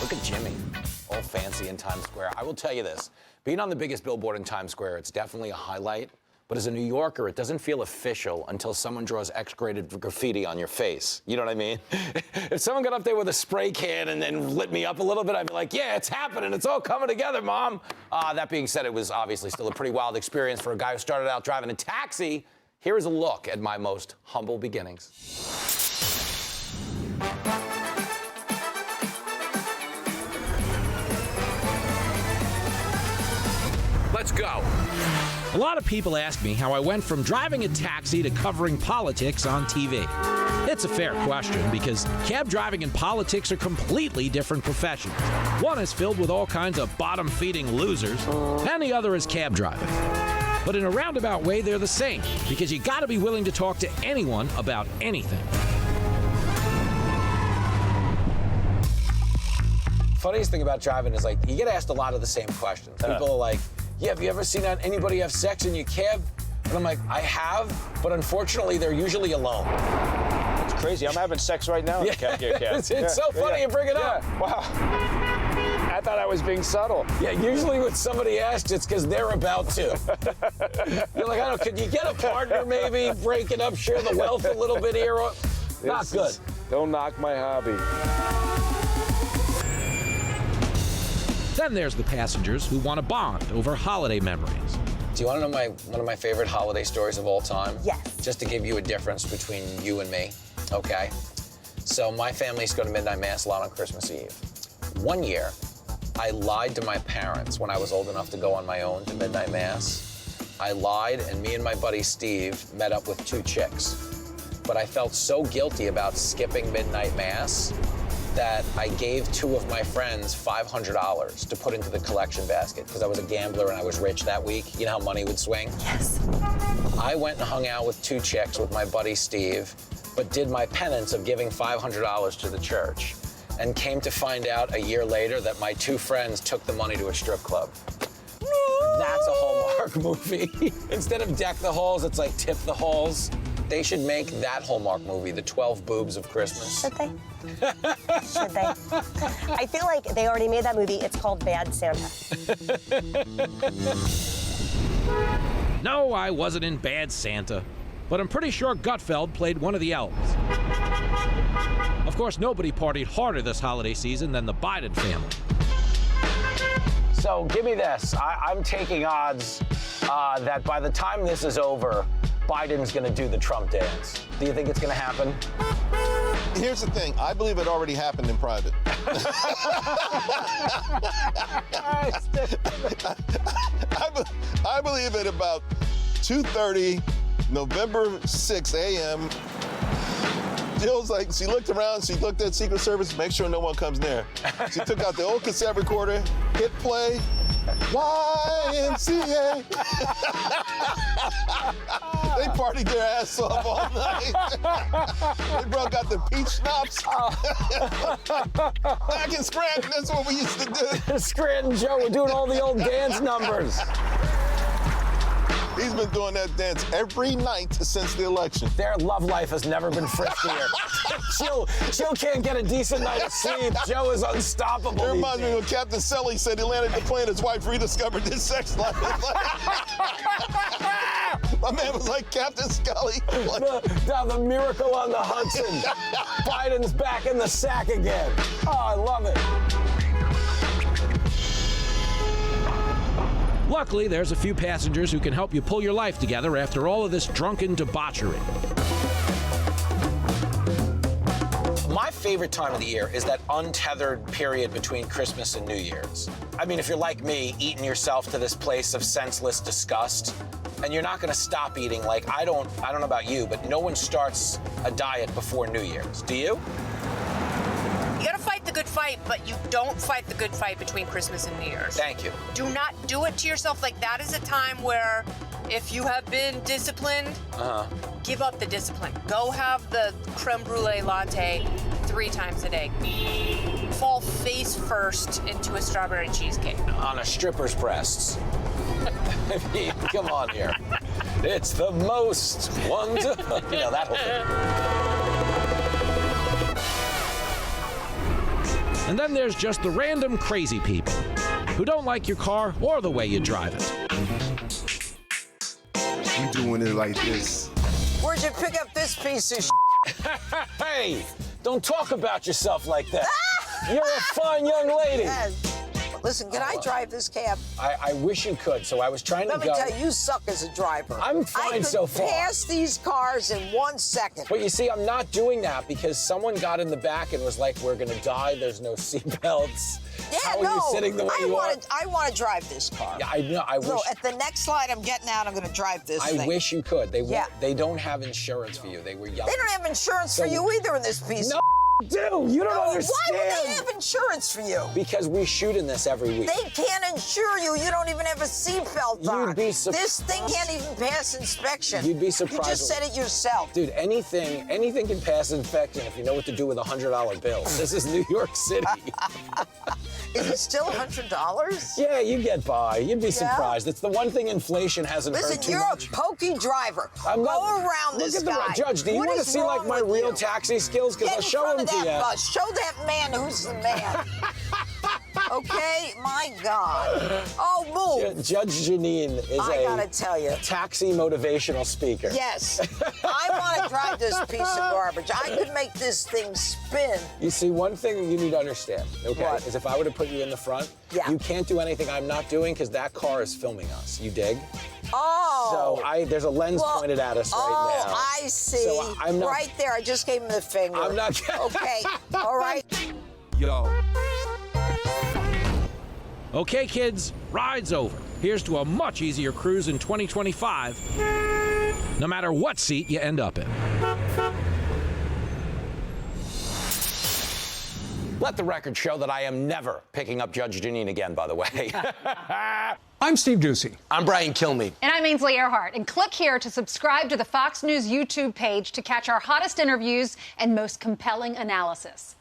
Look at Jimmy, all fancy in Times Square. I will tell you this, being on the biggest billboard in Times Square, it's definitely a highlight. But as a New Yorker, it doesn't feel official until someone draws X-graded graffiti on your face. You know what I mean? If someone got up there with a spray can and then lit me up a little bit, I'd be like, yeah, it's happening. It's all coming together, Mom. That being said, it was obviously still a pretty wild experience for a guy who started out driving a taxi. Here is a look at my most humble beginnings. Let's go. A lot of people ask me how I went from driving a taxi to covering politics on TV. It's a fair question because cab driving and politics are completely different professions. One is filled with all kinds of bottom-feeding losers, and the other is cab driving. But in a roundabout way, they're the same because you gotta be willing to talk to anyone about anything. Funniest thing about driving is, like, you get asked a lot of the same questions. People are like, yeah, have you ever seen anybody have sex in your cab? And I'm like, I have, but unfortunately, they're usually alone. That's crazy. I'm having sex right now in the cab. It's so funny you bring it up. Wow. I thought I was being subtle. Yeah, usually when somebody asks, it's because they're about to. You're like, I don't know, could you get a partner maybe? Break it up, share the wealth a little bit here? Not good. Don't knock my hobby. Then there's the passengers who want to bond over holiday memories. Do you want to know one of my favorite holiday stories of all time? Yes. Just to give you a difference between you and me, okay? So my family used to go to midnight mass a lot on Christmas Eve. One year, I lied to my parents when I was old enough to go on my own to midnight mass. I lied, and me and my buddy Steve met up with 2 chicks. But I felt so guilty about skipping midnight mass that I gave 2 of my friends $500 to put into the collection basket because I was a gambler and I was rich that week. You know how money would swing? Yes. I went and hung out with 2 chicks with my buddy Steve, but did my penance of giving $500 to the church and came to find out a year later that my 2 friends took the money to a strip club. That's a Hallmark movie. Instead of deck the halls, it's like tip the halls. They should make that Hallmark movie, The 12 Boobs of Christmas. Should they? Should they? I feel like they already made that movie. It's called Bad Santa. No, I wasn't in Bad Santa, but I'm pretty sure Gutfeld played one of the elves. Of course, nobody partied harder this holiday season than the Biden family. So give me this. I'm taking odds that by the time this is over, Biden's going to do the Trump dance. Do you think it's going to happen? Here's the thing. I believe it already happened in private. I believe at about 2:30, November 6 a.m., Jill's like, she looked around, she looked at Secret Service, make sure no one comes near. She took out the old cassette recorder, hit play, YMCA. They partied their ass off all night. They broke out the peach schnapps. Back in Scranton, that's what we used to do. Scranton Joe, we're doing all the old dance numbers. He's been doing that dance every night since the election. Their love life has never been friskier. Jill can't get a decent night of sleep. Joe is unstoppable. It reminds me when Captain Sully said he landed the plane, his wife rediscovered his sex life. My man was like Captain Scully. The miracle on the Hudson. Biden's back in the sack again. Oh, I love it. Luckily, there's a few passengers who can help you pull your life together after all of this drunken debauchery. My favorite time of the year is that untethered period between Christmas and New Year's. I mean, if you're like me, eating yourself to this place of senseless disgust, and you're not going to stop eating. Like, I don't know about you, but no one starts a diet before New Year's. Do you? You gotta fight the good fight, but you don't fight the good fight between Christmas and New Year's. Thank you. Do not do it to yourself. Like, that is a time where if you have been disciplined, give up the discipline. Go have the creme brulee latte 3 times a day. Fall face first into a strawberry cheesecake. On a stripper's breasts. I mean, come on here. It's the most wonderful. You know, that whole thing. And then there's just the random crazy people who don't like your car or the way you drive it. You doing it like this. Where'd you pick up this piece of Hey, don't talk about yourself like that. You're a fine young lady. Listen, can I drive this cab? I wish you could, so I was trying to Let go. me tell you, you suck as a driver. I'm fine so far. I could pass these cars in 1 second. But you see, I'm not doing that because someone got in the back and was like, we're gonna die, there's no seatbelts. Yeah, How are no, you sitting the way you are? I want to drive this car. Yeah, I know, I wish. So at the next slide I'm getting out, I'm going to drive this thing. I wish you could. They Yeah. they don't have insurance for you. They were yelling. They don't have insurance for you either in this piece. No, do. You don't understand. Why would they have insurance for you? Because we shoot in this every week. They can't insure you. You don't even have a seatbelt on. You'd be surprised. This thing can't even pass inspection. You'd be surprised. You just said it yourself. Dude, anything can pass inspection if you know what to do with a $100 bill. This is New York City. Is it still $100? Yeah, you get by. You'd be surprised. It's the one thing inflation hasn't hurt Listen, too you're much. a pokey driver. I'm not, Go around look this at the guy. Judge, do you What want to is see like wrong my with real you? taxi skills? Because Get I'll in show front them of to you. that bus. Show that man who's the man. Okay? My God. Oh, move. Judge Janine is I gotta tell you. taxi motivational speaker. Yes. I want to drive this piece of garbage. I could make this thing spin. You see, one thing you need to understand, okay, What? is if I were to put you in the front, Yeah. you can't do anything I'm not doing because that car is filming us. You dig? Oh. So there's a lens pointed at us right now. I see. So I'm not, right there. I just gave him the finger. I'm not. Okay. All right. Yo. Okay, kids, ride's over. Here's to a much easier cruise in 2025, no matter what seat you end up in. Let the record show that I am never picking up Judge Janine again, by the way. I'm Steve Doocy. I'm Brian Kilmeade. And I'm Ainsley Earhart. And click here to subscribe to the Fox News YouTube page to catch our hottest interviews and most compelling analysis.